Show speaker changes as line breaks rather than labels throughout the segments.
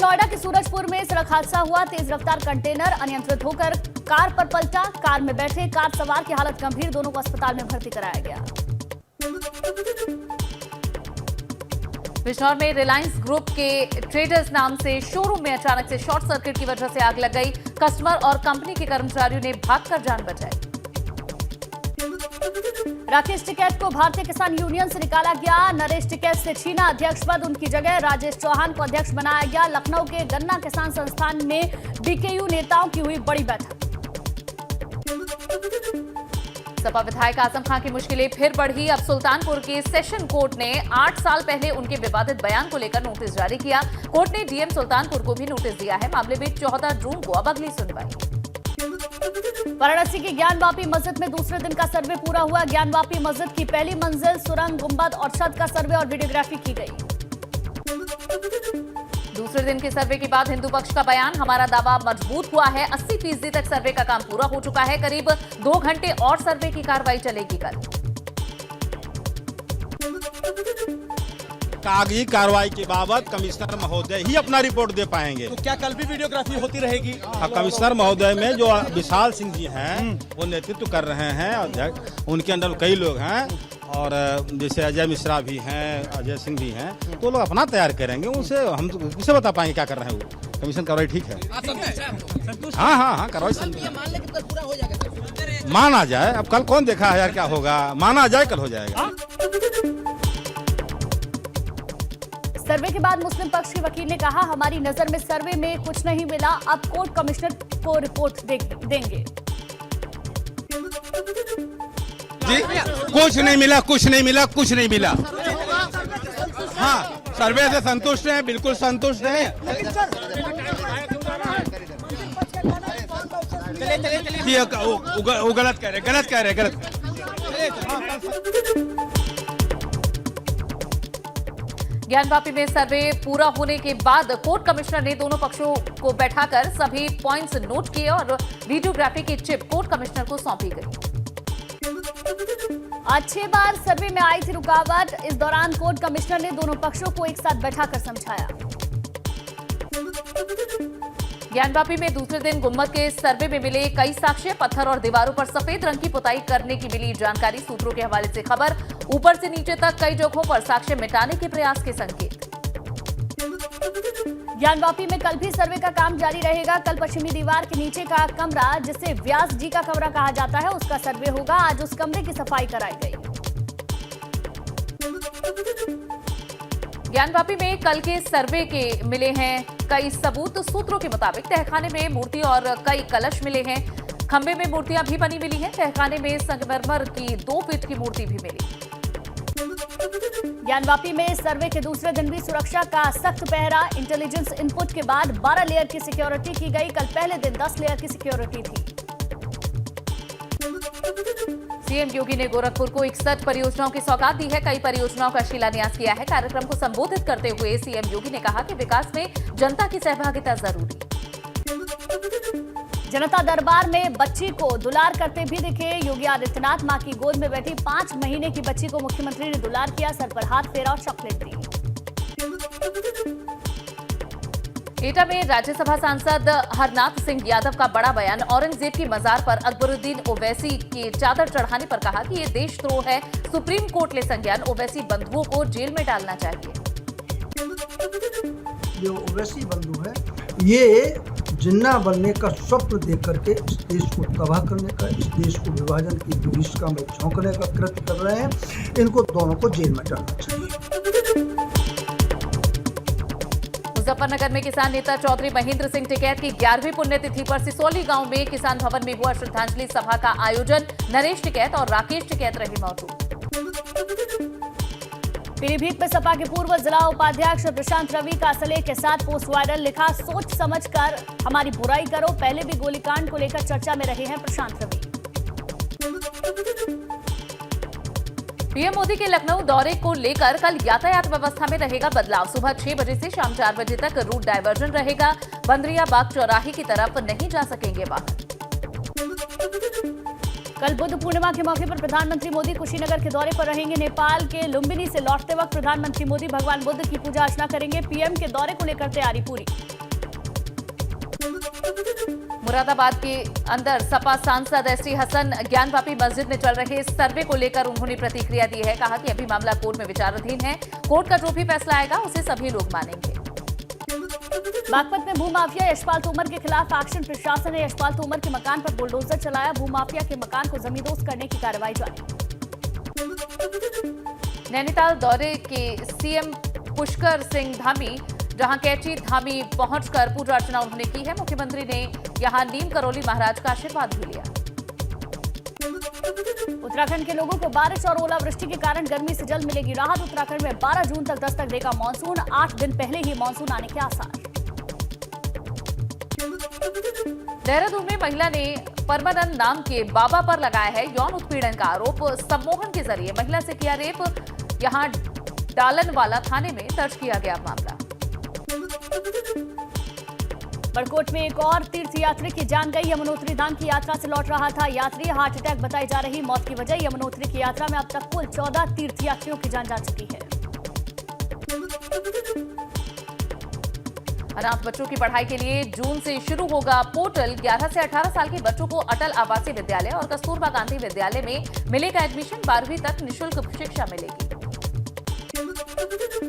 नोएडा के सूरजपुर में सड़क हादसा हुआ। तेज रफ्तार कंटेनर अनियंत्रित होकर कार पर पलटा। कार में बैठे कार सवार की हालत गंभीर, दोनों को अस्पताल में भर्ती कराया गया।
बिजनौर में रिलायंस ग्रुप के ट्रेडर्स नाम से शोरूम में अचानक से शॉर्ट सर्किट की वजह से आग लग गई। कस्टमर और कंपनी के कर्मचारियों ने भागकर जान बचाई।
राकेश टिकैत को भारतीय किसान यूनियन से निकाला गया। नरेश टिकैत से छीना अध्यक्ष पद, उनकी जगह राजेश चौहान को अध्यक्ष बनाया गया। लखनऊ के गन्ना किसान संस्थान में बीकेयू नेताओं की हुई बड़ी बैठक।
सपा विधायक आजम खान की मुश्किलें फिर बढ़ी। अब सुल्तानपुर के सेशन कोर्ट ने 8 साल पहले उनके विवादित बयान को लेकर नोटिस जारी किया। कोर्ट ने डीएम सुल्तानपुर को भी नोटिस दिया है। मामले में 14 जून को अब अगली सुनवाई।
वाराणसी की ज्ञानवापी मस्जिद में दूसरे दिन का सर्वे पूरा हुआ। ज्ञानवापी मस्जिद की पहली मंजिल, सुरंग, गुंबद और छत का सर्वे और वीडियोग्राफी की गई।
दूसरे दिन के सर्वे के बाद हिंदू पक्ष का बयान, हमारा दावा मजबूत हुआ है। 80% तक सर्वे का काम पूरा हो चुका है। करीब 2 घंटे और सर्वे की कार्रवाई चलेगी। कल
कागजी कार्रवाई के बाबत कमिश्नर महोदय ही अपना रिपोर्ट दे पाएंगे।
तो क्या कल भी वीडियोग्राफी होती रहेगी?
कमिश्नर महोदय में जो विशाल सिंह जी हैं वो नेतृत्व कर रहे हैं अध्यक्ष, उनके अंदर कई लोग हैं और जैसे अजय मिश्रा भी हैं, अजय सिंह भी हैं, तो लोग अपना तैयार करेंगे। उनसे हम किसे बता पाएंगे क्या कर रहे हैं वो। कमीशन कार्रवाई ठीक है। हाँ कार्रवाई माना जाए। अब कल कौन देखा है यार क्या होगा, माना जाए कल हो जाएगा।
सर्वे के बाद मुस्लिम पक्ष के वकील ने कहा, हमारी नजर में सर्वे में कुछ नहीं मिला, अब कोर्ट कमिश्नर को रिपोर्ट देंगे।
जी कुछ नहीं मिला। हाँ, सर्वे से संतुष्ट हैं, बिल्कुल संतुष्ट हैं। वो गलत कह रहे।
ज्ञानवापी में सर्वे पूरा होने के बाद कोर्ट कमिश्नर ने दोनों पक्षों को बैठाकर सभी पॉइंट्स नोट किए और वीडियोग्राफी की चिप कोर्ट कमिश्नर को सौंपी गई।
आज 6 बार सर्वे में आई थी रुकावट। इस दौरान कोर्ट कमिश्नर ने दोनों पक्षों को एक साथ बैठाकर समझाया।
ज्ञानवापी में दूसरे दिन गुम्बद के सर्वे में मिले कई साक्ष्य, पत्थर और दीवारों पर सफेद रंग की पुताई करने की मिली जानकारी। सूत्रों के हवाले से खबर, ऊपर से नीचे तक कई जगहों पर साक्ष्य मिटाने के प्रयास के संकेत।
ज्ञानवापी में कल भी सर्वे का काम जारी रहेगा। कल पश्चिमी दीवार के नीचे का कमरा, जिसे व्यास जी का कमरा कहा जाता है, उसका सर्वे होगा। आज उस कमरे की सफाई कराई गई।
ज्ञानवापी में कल के सर्वे के मिले हैं कई सबूत। सूत्रों के मुताबिक तहखाने में मूर्ति और कई कलश मिले हैं। खंबे में मूर्तियां भी बनी मिली हैं। तहखाने में संगमरमर की 2 फीट की मूर्ति भी मिली।
ज्ञानवापी में सर्वे के दूसरे दिन भी सुरक्षा का सख्त पहरा। इंटेलिजेंस इनपुट के बाद 12 लेयर की सिक्योरिटी की गई। कल पहले दिन 10 लेयर की सिक्योरिटी थी।
सीएम योगी ने गोरखपुर को 61 परियोजनाओं की सौगात दी है। कई परियोजनाओं का शिलान्यास किया है। कार्यक्रम को संबोधित करते हुए सीएम योगी ने कहा कि विकास में जनता की सहभागिता जरूरी।
जनता दरबार में बच्ची को दुलार करते भी दिखे योगी आदित्यनाथ। मां की गोद में बैठी 5 महीने की बच्ची को मुख्यमंत्री ने दुलार किया, सर पर हाथ फेरा और चॉकलेट दी। एटा में राज्यसभा सांसद हरनाथ सिंह यादव का बड़ा बयान। औरंगजेब की मजार पर अकबरुद्दीन ओवैसी की चादर चढ़ाने पर कहा कि ये देशद्रोह है, सुप्रीम कोर्ट ले संज्ञान। ओवैसी बंधुओं को जेल में डालना चाहिए।
जो ओवैसी बंधु है, ये जिन्ना बनने का स्वप्न देख करके इस देश को तबाह करने का, इस देश को विभाजन की विभीषिका में झोंकने का कृत्य कर रहे हैं। इनको दोनों को जेल में डालना चाहिए।
मुजफ्फरनगर में किसान नेता चौधरी महेंद्र सिंह टिकैत की 11वीं पुण्यतिथि पर सिसोली गांव में किसान भवन में हुआ श्रद्धांजलि सभा का आयोजन। नरेश टिकैत और राकेश टिकैत रहे मौजूद।
पीलीभीत में सपा के पूर्व जिला उपाध्यक्ष प्रशांत रवि का असले के साथ पोस्ट वायरल। लिखा, सोच समझकर हमारी बुराई करो। पहले भी गोलीकांड को लेकर चर्चा में रहे हैं प्रशांत रवि। पीएम मोदी के लखनऊ दौरे को लेकर कल यातायात व्यवस्था में रहेगा बदलाव। सुबह 6 बजे से शाम 4 बजे तक रूट डायवर्जन रहेगा। बंदरिया बाग चौराहे की तरफ नहीं जा सकेंगे वाहन।
कल बुद्ध पूर्णिमा के मौके पर प्रधानमंत्री मोदी कुशीनगर के दौरे पर रहेंगे। नेपाल के लुम्बिनी से लौटते वक्त प्रधानमंत्री मोदी भगवान बुद्ध की पूजा अर्चना करेंगे। पीएम के दौरे को लेकर तैयारी पूरी।
मुरादाबाद के अंदर सपा सांसद एसटी हसन ज्ञानवापी मस्जिद में चल रहे सर्वे को लेकर उन्होंने प्रतिक्रिया दी है। कहा कि अभी मामला कोर्ट में विचाराधीन है। कोर्ट का जो भी फैसला आएगा उसे सभी लोग मानेंगे।
बागपत में भूमाफिया यशपाल तोमर के खिलाफ एक्शन। प्रशासन ने यशपाल तोमर के मकान पर बुलडोजर चलाया। भूमाफिया के मकान को जमींदोज करने की कार्रवाई जारी।
नैनीताल दौरे के सीएम पुष्कर सिंह धामी, जहां कैची धामी पहुंचकर पूजा अर्चना उन्होंने की है। मुख्यमंत्री ने यहां नीम करोली महाराज का आशीर्वाद भी लिया।
उत्तराखंड के लोगों को बारिश और ओलावृष्टि के कारण गर्मी से जल्द मिलेगी राहत। उत्तराखंड में 12 जून तक दस्तक देगा मानसून। 8 दिन पहले ही मानसून आने के आसार।
देहरादून में महिला ने परमानंद नाम के बाबा पर लगाया है यौन उत्पीड़न का आरोप। सम्मोहन के जरिए महिला से किया रेप। यहां डालनवाला थाने में दर्ज किया गया मामला।
बड़कोट में एक और तीर्थयात्री की जान गई। यमुनोत्री धाम की यात्रा से लौट रहा था यात्री। हार्ट अटैक बताई जा रही मौत की वजह। यमुनोत्री की यात्रा में अब तक कुल 14 तीर्थयात्रियों की जान जा चुकी है।
अनाथ बच्चों की पढ़ाई के लिए जून से शुरू होगा पोर्टल। 11 से 18 साल के बच्चों को अटल आवासीय विद्यालय और कस्तूरबा गांधी विद्यालय में मिलेगा एडमिशन। 12वीं तक निःशुल्क शिक्षा मिलेगी।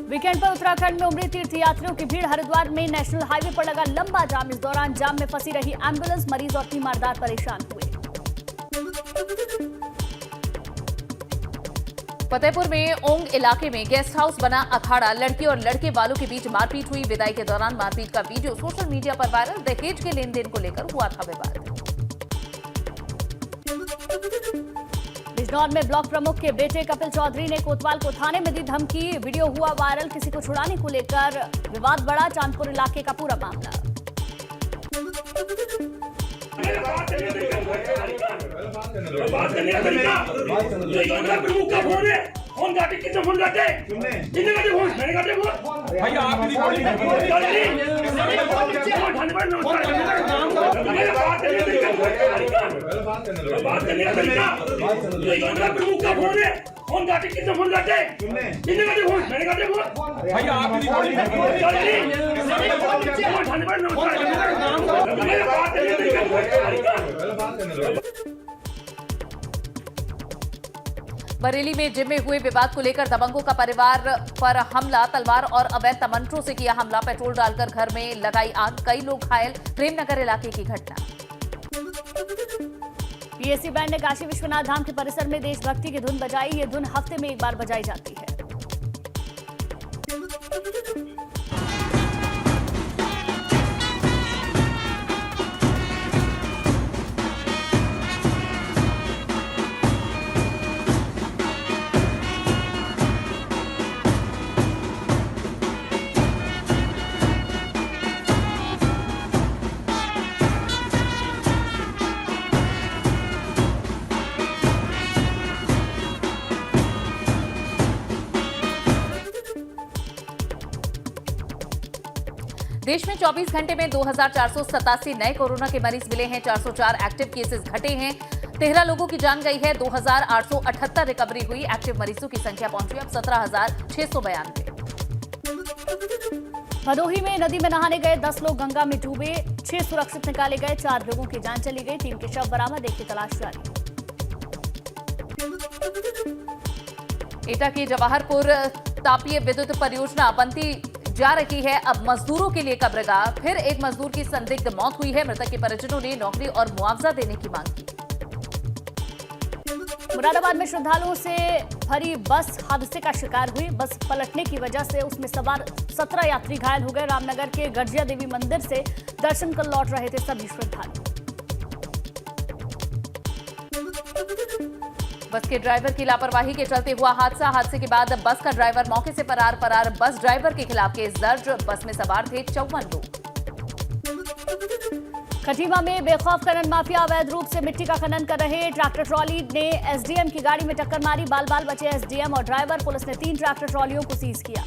वीकेंड पर उत्तराखंड में उमड़ी तीर्थयात्रियों की भीड़। हरिद्वार में नेशनल हाईवे पर लगा लंबा जाम। इस दौरान जाम में फंसी रही एम्बुलेंस, मरीज और तीमारदार परेशान हुए।
फतेहपुर में ओंग इलाके में गेस्ट हाउस बना अखाड़ा। लड़की और लड़के वालों के बीच मारपीट हुई। विदाई के दौरान मारपीट का वीडियो सोशल मीडिया पर वायरल। दहेज के लेन देन को लेकर हुआ था विवाद।
बिजनौर में ब्लॉक प्रमुख के बेटे कपिल चौधरी ने कोतवाल को थाने में दी धमकी। वीडियो हुआ वायरल। किसी को छुड़ाने को लेकर विवाद बढ़ा। चांदपुर इलाके का पूरा मामला।
फोन काटे किसने फोन काटे किसने काटे फोन मैंने काटे फोन भैया आप भी रिकॉर्डिंग बात करने का तरीका प्रमुख का फोन है। फोन काटे किसने फोन काटे किसने काटे फोन मैंने काटे फोन भैया आप भी रिकॉर्डिंग
बरेली में जिम में हुए विवाद को लेकर दबंगों का परिवार पर हमला। तलवार और अवैध तमंचों से किया हमला। पेट्रोल डालकर घर में लगाई आग। कई लोग घायल। प्रेमनगर इलाके की घटना।
पीएससी बैंड ने काशी विश्वनाथ धाम के परिसर में देशभक्ति की धुन बजाई। ये धुन हफ्ते में एक बार बजाई जाती है।
देश में 24 घंटे में 2487 नए कोरोना के मरीज मिले हैं। 404 एक्टिव केसेस घटे हैं। 13 लोगों की जान गई है। 2878 रिकवरी हुई। एक्टिव मरीजों की संख्या पहुंची अब 17,692।
भदोही में नदी में नहाने गए 10 लोग गंगा में डूबे। 6 सुरक्षित निकाले गए। 4 लोगों की जान चली गई। 3 के शव बरामद। 1 की तलाश जारी। एटा की जवाहरपुर तापीय विद्युत परियोजना बनती जा रही है। अब मजदूरों के लिए कब्रगाह। फिर एक मजदूर की संदिग्ध मौत हुई है। मृतक के परिजनों ने नौकरी और मुआवजा देने की मांग की। मुरादाबाद में श्रद्धालुओं से भरी बस हादसे का शिकार हुई। बस पलटने की वजह से उसमें सवार 17 यात्री घायल हो गए। रामनगर के गर्जिया देवी मंदिर से दर्शन कर लौट रहे थे सभी श्रद्धालु। बस के ड्राइवर की लापरवाही के चलते हुआ हादसा। हादसे के बाद बस का ड्राइवर मौके से फरार। बस ड्राइवर के खिलाफ केस दर्ज। बस में सवार थे 54 लोग। खटीमा में बेखौफ खनन माफिया अवैध रूप से मिट्टी का खनन कर रहे ट्रैक्टर ट्रॉली ने एसडीएम की गाड़ी में टक्कर मारी। बाल बाल बचे एसडीएम और ड्राइवर। पुलिस ने 3 ट्रैक्टर ट्रॉलियों को सीज किया।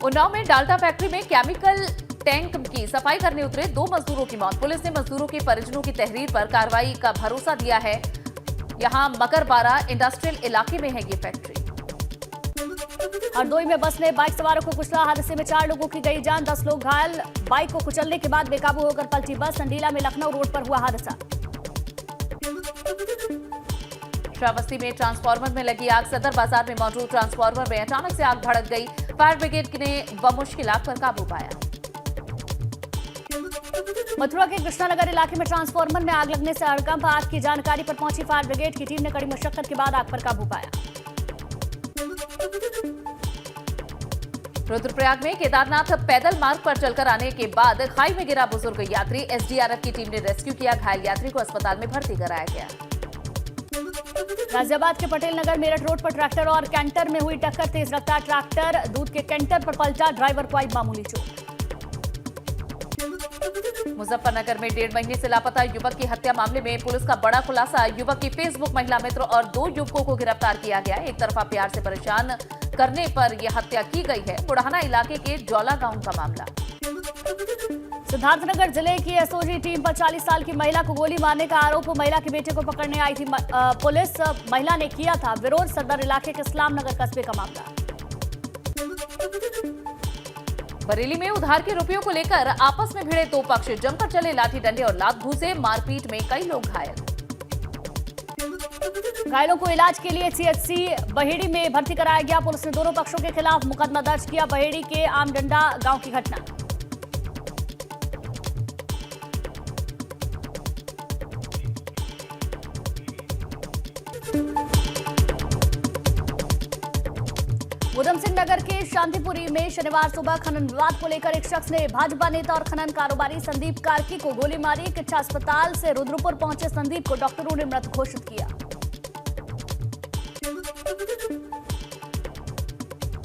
उन्नाव में डाल्टा फैक्ट्री में केमिकल
टैंक की सफाई करने उतरे 2 मजदूरों की मौत। पुलिस ने मजदूरों के परिजनों की तहरीर पर कार्रवाई का भरोसा दिया है। यहां मकरबारा इंडस्ट्रियल इलाके में है ये फैक्ट्री।
हरदोई में बस ने बाइक सवारों को कुचला। हादसे में 4 लोगों की गई जान, 10 लोग घायल। बाइक को कुचलने के बाद बेकाबू होकर पलटी बस। संडीला में लखनऊ रोड पर हुआ हादसा।
श्रावस्ती में ट्रांसफार्मर में लगी आग। सदर बाजार में मौजूद ट्रांसफार्मर में अचानक से आग भड़क गई। फायर ब्रिगेड ने बमुश्किल आग पर काबू पाया।
मथुरा के कृष्णानगर इलाके में ट्रांसफार्मर में आग लगने से हड़कंप। आग की जानकारी पर पहुंची फायर ब्रिगेड की टीम ने कड़ी मशक्कत के बाद आग पर काबू पाया।
रुद्रप्रयाग में केदारनाथ पैदल मार्ग पर चलकर आने के बाद खाई में गिरा बुजुर्ग यात्री। एसडीआरएफ की टीम ने रेस्क्यू किया। घायल यात्री को अस्पताल में भर्ती कराया गया।
गाजियाबाद के पटेल नगर मेरठ रोड पर ट्रैक्टर और कैंटर में हुई टक्कर। तेज रफ्तार ट्रैक्टर दूध के कैंटर पर पलटा। ड्राइवर को आई मामूली चोट।
मुजफ्फरनगर में 1.5 महीने से लापता युवक की हत्या मामले में पुलिस का बड़ा खुलासा। युवक की फेसबुक महिला मित्र और 2 युवकों को गिरफ्तार किया गया। एक तरफा प्यार से परेशान करने पर यह हत्या की गई है। बुढ़ाना इलाके के जौला गांव का मामला।
सिद्धार्थनगर जिले की एसओजी टीम पर 40 साल की महिला को गोली मारने का आरोप। महिला के बेटे को पकड़ने आई थी पुलिस। महिला ने किया था विरोध। सदर इलाके के इस्लाम नगर कस्बे का मामला।
बरेली में उधार के रुपयों को लेकर आपस में भिड़े 2 पक्ष। जमकर चले लाठी डंडे और लात घूसे। मारपीट में कई लोग घायल।
घायलों को इलाज के लिए सीएचसी बहेड़ी में भर्ती कराया गया। पुलिस ने दोनों पक्षों के खिलाफ मुकदमा दर्ज किया। बहेड़ी के आमडंडा गांव की घटना। उधम सिंह नगर के शांतिपुरी में शनिवार सुबह खनन विवाद को लेकर एक शख्स ने भाजपा नेता और खनन कारोबारी संदीप कार्की को गोली मारी। किच्छा अस्पताल से रुद्रपुर पहुंचे संदीप को डॉक्टरों ने मृत घोषित किया।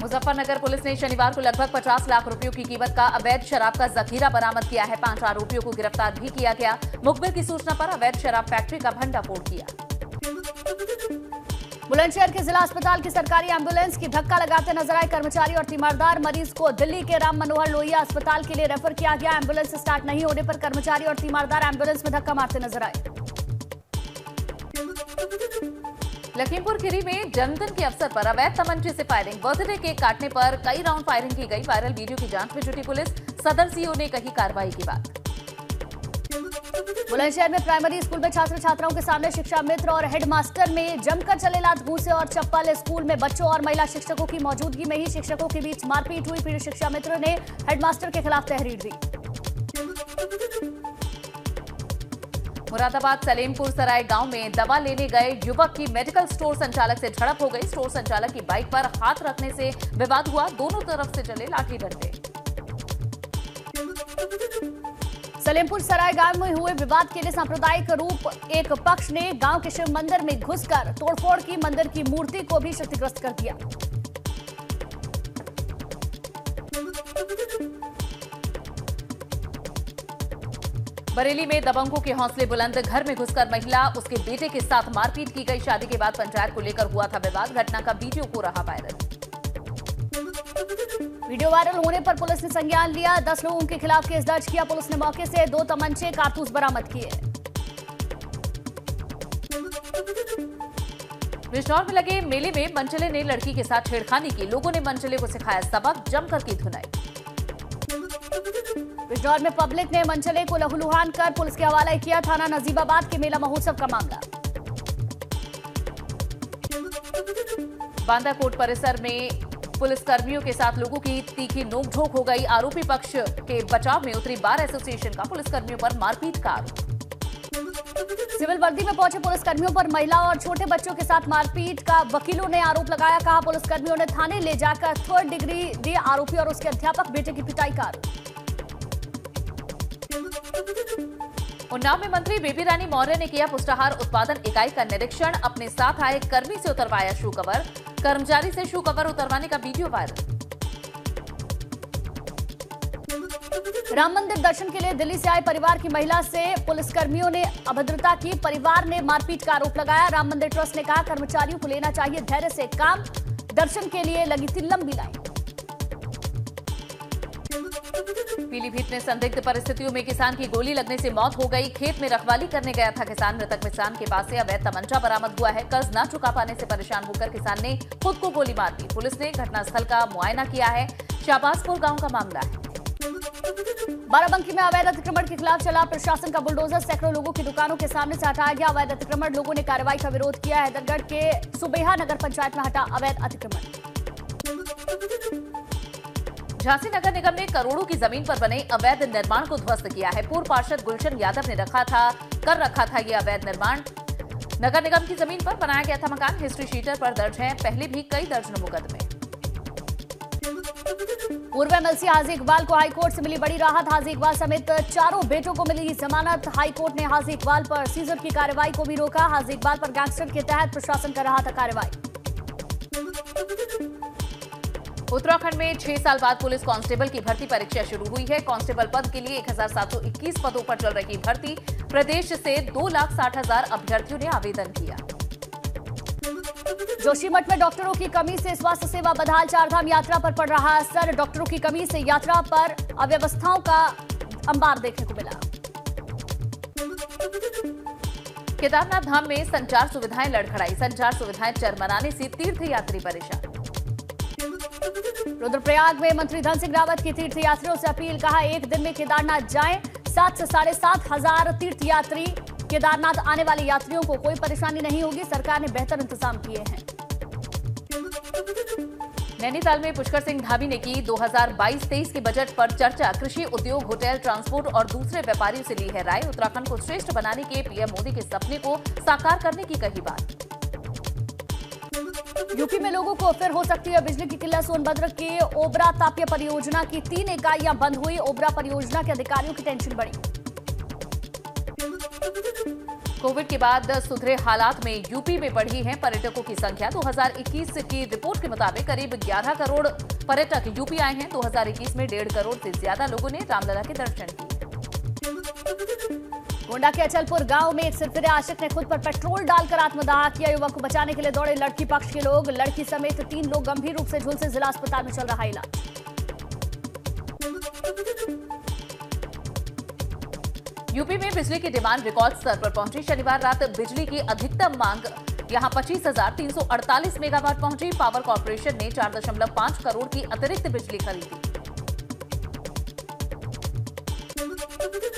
मुजफ्फरनगर पुलिस ने शनिवार को लगभग 50 लाख रुपयों की कीमत का अवैध शराब का जखीरा बरामद किया है। 5 आरोपियों को गिरफ्तार भी किया गया। मुखबिर की सूचना पर अवैध शराब फैक्ट्री का भंडाफोड़ किया।
बुलंदशहर के जिला अस्पताल की सरकारी एम्बुलेंस की धक्का लगाते नजर आए कर्मचारी और तीमारदार। मरीज को दिल्ली के राम मनोहर लोहिया अस्पताल के लिए रेफर किया गया। एम्बुलेंस स्टार्ट नहीं होने पर कर्मचारी और तीमारदार एम्बुलेंस में धक्का मारते नजर आए।
लखीमपुर खीरी में जन्मदिन के अवसर पर अवैध तमंचे से फायरिंग। बर्थडे केक काटने पर कई राउंड फायरिंग की गई। वायरल वीडियो की जांच में जुटी पुलिस। सदर सीओ ने कही कार्रवाई की बात।
बुलंदशहर में प्राइमरी स्कूल में छात्र छात्राओं के सामने शिक्षा मित्र और हेडमास्टर में जमकर चले लात घूंसे और चप्पल। स्कूल में बच्चों और महिला शिक्षकों की मौजूदगी में ही शिक्षकों के बीच मारपीट हुई। पीड़ित शिक्षा मित्र ने हेडमास्टर के खिलाफ तहरीर दी।
मुरादाबाद सलेमपुर सराय गांव में दवा लेने गए युवक की मेडिकल स्टोर संचालक से झड़प हो गई। स्टोर संचालक की बाइक पर हाथ रखने से विवाद हुआ। दोनों तरफ से चले लाठी डंडे।
सलेमपुर सराय गांव में हुए विवाद के लिए सांप्रदायिक रूप एक पक्ष ने गांव के शिव मंदिर में घुसकर तोड़फोड़ की। मंदिर की मूर्ति को भी क्षतिग्रस्त कर दिया।
बरेली में दबंगों के हौसले बुलंद। घर में घुसकर महिला उसके बेटे के साथ मारपीट की गई। शादी के बाद पंचायत को लेकर हुआ था विवाद। घटना का वीडियो हो रहा वायरल।
वीडियो वायरल होने पर पुलिस ने संज्ञान लिया। 10 लोगों के खिलाफ केस दर्ज किया। पुलिस ने मौके से 2 तमंचे कारतूस बरामद किए।
बिजनौर में लगे मेले में मनचले ने लड़की के साथ छेड़खानी की। लोगों ने मनचले को सिखाया सबक। जमकर की धुनाई।
बिजनौर में पब्लिक ने मनचले को लहूलुहान कर पुलिस के हवाले किया। थाना नजीबाबाद के मेला महोत्सव का मामला।
बांदा-कोट परिसर में पुलिस कर्मियों के साथ लोगों की तीखी नोकझोंक हो गई। आरोपी पक्ष के बचाव में उतरी बार एसोसिएशन का पुलिस कर्मियों पर मारपीट का आरोप। सिविल वर्दी में पहुंचे पुलिस कर्मियों पर महिला और छोटे बच्चों के साथ मारपीट का वकीलों ने आरोप लगाया। कहा पुलिस कर्मियों ने थाने ले जाकर 3rd डिग्री दी। आरोपी और उसके अध्यापक बेटे की पिटाई का आरोप। उन्नाव में मंत्री बेबी रानी मौर्य ने किया पुष्टाहार उत्पादन इकाई का निरीक्षण। अपने साथ आए कर्मी से उतरवाया शू कवर। कर्मचारी से शू कवर उतरवाने का वीडियो वायरल। राम मंदिर दर्शन के लिए दिल्ली से आए परिवार की महिला से पुलिसकर्मियों ने अभद्रता की। परिवार ने मारपीट का आरोप लगाया। राम मंदिर ट्रस्ट ने कहा कर्मचारियों को लेना चाहिए धैर्य से काम। दर्शन के लिए लगी थी लंबी लाइन। पीलीभीत में संदिग्ध परिस्थितियों में किसान की गोली लगने से मौत हो गई। खेत में रखवाली करने गया था किसान। मृतक किसान के पास से अवैध तमंचा बरामद हुआ है। कर्ज न चुका पाने से परेशान होकर किसान ने खुद को गोली मार दी। पुलिस ने घटनास्थल का मुआयना किया है। शाहबाजपुर गांव का मामला है।
बाराबंकी में अवैध अतिक्रमण के खिलाफ चला प्रशासन का बुलडोजर। सैकड़ों लोगों की दुकानों के सामने से हटाया गया अवैध अतिक्रमण। लोगों ने कार्रवाई का विरोध किया। हैदरगढ़ के सुबेहा नगर पंचायत में हटा अवैध अतिक्रमण।
झांसी नगर निगम ने करोड़ों की जमीन पर बने अवैध निर्माण को ध्वस्त किया है। पूर्व पार्षद गुलशन यादव ने कर रखा था ये अवैध निर्माण। नगर निगम की जमीन पर बनाया गया था मकान। हिस्ट्री शीटर पर दर्ज है पहले भी कई दर्जनों मुकदमे।
पूर्व एमएलसी हाजी इकबाल को हाईकोर्ट से मिली बड़ी राहत। हाजी इकबाल समेत चारों बेटों को मिली जमानत। हाईकोर्ट ने हाजी इकबाल पर सीजर की कार्रवाई को भी रोका। हाजी इकबाल पर गैंगस्टर के तहत प्रशासन कर रहा था कार्रवाई।
उत्तराखंड में 6 साल बाद पुलिस कांस्टेबल की भर्ती परीक्षा शुरू हुई है। कांस्टेबल पद के लिए 1721 पदों पर चल रही भर्ती। प्रदेश से 2,60,000 अभ्यर्थियों ने आवेदन किया।
जोशीमठ में डॉक्टरों की कमी से स्वास्थ्य सेवा बदहाल। चारधाम यात्रा पर पड़ रहा असर। डॉक्टरों की कमी से यात्रा पर अव्यवस्थाओं का अंबार देखने को मिला।
केदारनाथ धाम में संचार सुविधाएं लड़खड़ाई। संचार सुविधाएं चरमराने से तीर्थयात्री परेशान।
रुद्रप्रयाग में मंत्री धन सिंह रावत की तीर्थयात्रियों से अपील। कहा एक दिन में केदारनाथ जाएं। 7 से 7,500 तीर्थयात्री। केदारनाथ आने वाले यात्रियों को कोई परेशानी नहीं होगी। सरकार ने बेहतर इंतजाम किए हैं।
नैनीताल में पुष्कर सिंह धामी ने की 2022-23 के बजट पर चर्चा। कृषि उद्योग, होटल, ट्रांसपोर्ट और दूसरे व्यापारियों से ली है राय। उत्तराखंड को श्रेष्ठ बनाने के पीएम मोदी के सपने को साकार करने की कही बात।
यूपी में लोगों को फिर हो सकती है बिजली की किल्लत। सोनभद्र के ओबरा ताप्य परियोजना की 3 इकाइयां बंद हुई। ओबरा परियोजना के अधिकारियों की टेंशन बढ़ी।
कोविड के बाद सुधरे हालात में यूपी में बढ़ी है पर्यटकों की संख्या। 2021 की रिपोर्ट के मुताबिक करीब 11 करोड़ पर्यटक यूपी आए हैं। 2021 में 1.5 करोड़ से ज्यादा लोगों ने रामलला के दर्शन किए।
गोंडा के अचलपुर गांव में एक सिरफिरे आशिक ने खुद पर पेट्रोल डालकर आत्मदाह किया। युवक को बचाने के लिए दौड़े लड़की पक्ष के लोग। लड़की समेत 3 लोग गंभीर रूप से झुलसे। जिला अस्पताल में चल रहा इलाज।
यूपी में बिजली की डिमांड रिकॉर्ड स्तर पर पहुंची। शनिवार रात बिजली की अधिकतम मांग यहां 25,348 मेगावाट पहुंची। पावर कॉर्पोरेशन ने 4.5 करोड़ की अतिरिक्त बिजली खरीदी।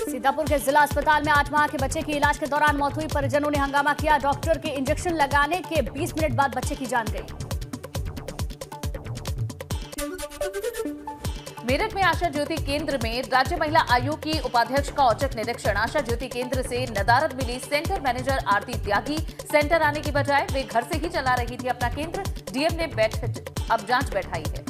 सीतापुर के जिला अस्पताल में 8 माह के बच्चे की इलाज के दौरान मौत हुई। परिजनों ने हंगामा किया। डॉक्टर के इंजेक्शन लगाने के 20 मिनट बाद बच्चे की जान गई।
मेरठ में आशा ज्योति केंद्र में राज्य महिला आयोग की उपाध्यक्ष का औचक निरीक्षण। आशा ज्योति केंद्र से नदारद मिली सेंटर मैनेजर आरती त्यागी। सेंटर आने की बजाय वे घर से ही चला रही थी अपना केंद्र। डीएम ने अब जांच बैठाई है।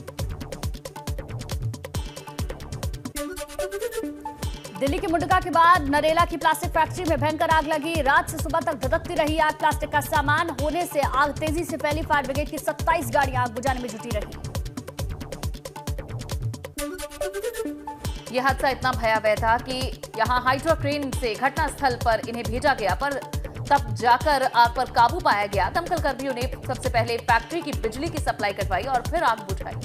दिल्ली के मुंडका के बाद नरेला की प्लास्टिक फैक्ट्री में भयंकर आग लगी। रात से सुबह तक धधकती रही आग। प्लास्टिक का सामान होने से आग तेजी से फैली। फायर ब्रिगेड की 27 गाड़ियां आग बुझाने में जुटी रही।
यह हादसा इतना भयावह था कि यहां हाइड्रो क्रेन से घटनास्थल पर इन्हें भेजा गया, पर तब जाकर आग पर काबू पाया गया। दमकल कर्मियों ने सबसे पहले फैक्ट्री की बिजली की सप्लाई कटवाई और फिर आग बुझाई।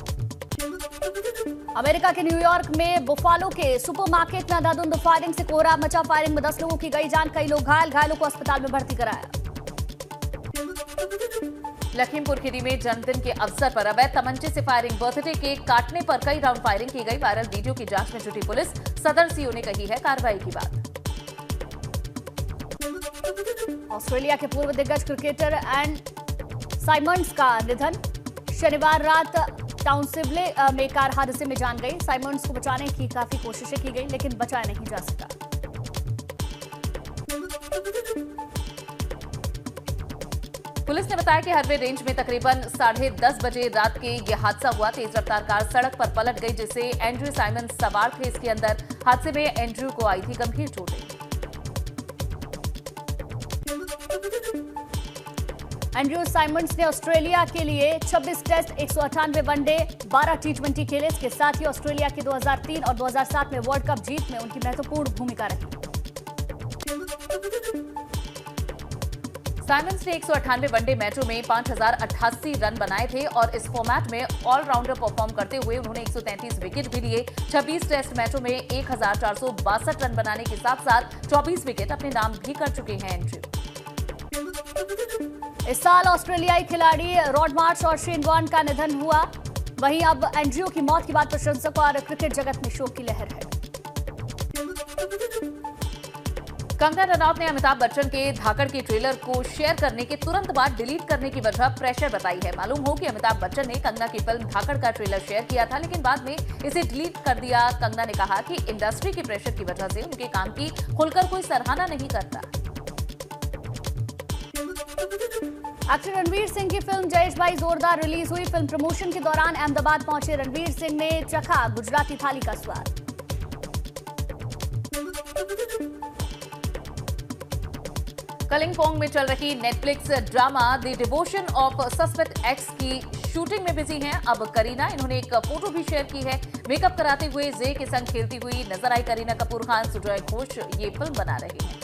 अमेरिका के न्यूयॉर्क में बुफालो के सुपरमार्केट में अंधाधुंध फायरिंग से कोहरा मचा। फायरिंग में 10 लोगों की गई जान। कई लोग घायल। घायलों को अस्पताल में भर्ती कराया।
लखीमपुर खीरी में जन्मदिन के अवसर पर अवैध तमंचे से फायरिंग। बर्थडे केक काटने पर कई राउंड फायरिंग की गई। वायरल वीडियो की जांच में जुटी पुलिस। सदर सीओ ने कही है कार्रवाई की बात।
ऑस्ट्रेलिया के पूर्व दिग्गज क्रिकेटर एंड साइमंड्स का निधन। शनिवार रात टाउनशिवले में कार हादसे में जान गई। साइमंड्स को बचाने की काफी कोशिशें की गई, लेकिन बचाया नहीं जा सका।
पुलिस ने बताया कि हरवे रेंज में तकरीबन 10:30 बजे रात के ये हादसा हुआ। तेज रफ्तार कार सड़क पर पलट गई, जिससे एंड्रयू साइमंड्स सवार थे इसके अंदर। हादसे में एंड्रयू को आई थी गंभीर चोटें।
एंड्रयू साइमंड्स ने ऑस्ट्रेलिया के लिए 26 टेस्ट, 198 वनडे, 12 टी20 खेले। इसके साथ ही ऑस्ट्रेलिया के 2003 और 2007 में वर्ल्ड कप जीत में उनकी महत्वपूर्ण भूमिका रही।
साइमंस ने 198 वनडे मैचों में 5088 रन बनाए थे और इस फॉर्मेट में ऑलराउंडर परफॉर्म करते हुए उन्होंने 133 विकेट भी लिए। 26 टेस्ट मैचों में 1462 रन बनाने के साथ साथ 24 विकेट अपने नाम भी कर चुके हैं एंड्रयू।
इस साल ऑस्ट्रेलियाई खिलाड़ी रॉड मार्श और शेन वॉर्न का निधन हुआ। वहीं अब एंड्रयू की मौत के बाद प्रशंसकों और क्रिकेट जगत में शोक की लहर है।
कंगना रनौत ने अमिताभ बच्चन के धाकड़ के ट्रेलर को शेयर करने के तुरंत बाद डिलीट करने की वजह प्रेशर बताई है। मालूम हो कि अमिताभ बच्चन ने कंगना की फिल्म धाकड़ का ट्रेलर शेयर किया था, लेकिन बाद में इसे डिलीट कर दिया। कंगना ने कहा कि इंडस्ट्री के प्रेशर की वजह से उनके काम की खुलकर कोई सराहना नहीं करता।
एक्टर रणवीर सिंह की फिल्म जयेश भाई जोरदार रिलीज हुई। फिल्म प्रमोशन के दौरान अहमदाबाद पहुंचे रणवीर सिंह ने चखा गुजराती थाली का स्वाद।
कलिंगपोंग में चल रही Netflix drama the devotion of suspect x की शूटिंग में बिजी हैं अब करीना। इन्होंने एक फोटो भी शेयर की है। मेकअप कराते हुए जे के संग खेलती हुई नजर आई करीना कपूर खान। सुजॉय घोष ये फिल्म बना रही हैं।